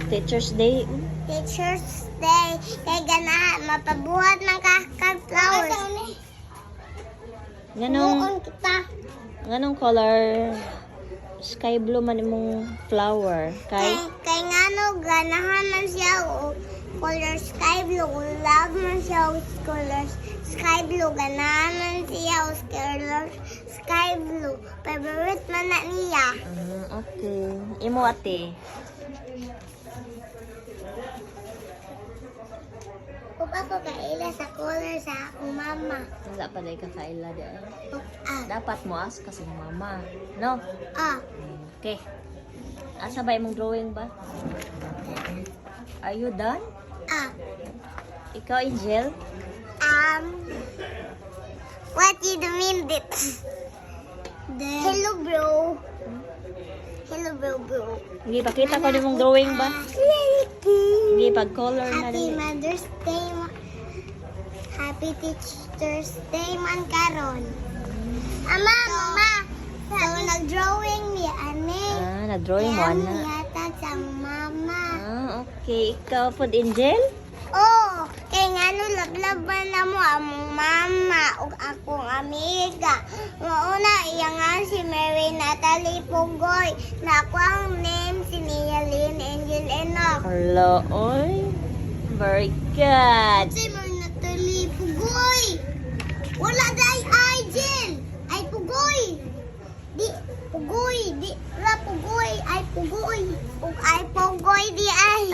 Teacher's Day. Teacher's Day. Kay ganahan, mapabuhat ng flowers. Ganong, kita. ganong color? Sky blue man imong flower. Kay nga no, ganahan man siya o color sky blue. Love man siya o color sky blue. Ganahan man siya o color sky blue. Favorite man na niya. Okay. Imo ate. Kung ako kaila sa color sa akong mama. Wala pa dahil kakaila di ay. Ah. Dapat mo as kasi mama. No? Ah. Okay. Asa ba imong drawing ba? Are you done? Ah. Ikaw, Angel? What do you mean it? Hello, bro. Hello, bro. Hindi, pakita ko din mong drawing ba? Hindi, pag-color na Happy din. Mother's Day. Happy Teacher's Day man karon. Mama. So, nag-drawing ni Ane. Nag-drawing mo na. Yata sa mama. Okay. Ikaw po, Angel? Oh, kay nga no, lablaban na mo among mama ug akong amiga. Una, iya nga si Mary Natalie Pugoy. Na ako ang name si Nialyn Angel Enoch. Hello, oy. Very good. Si Mary Natalie Pugoy. Wala day Angel. Ay Pugoy. Di Pugoy. Di ra Pugoy. Ay Pugoy. Ug ay Pugoy di ay.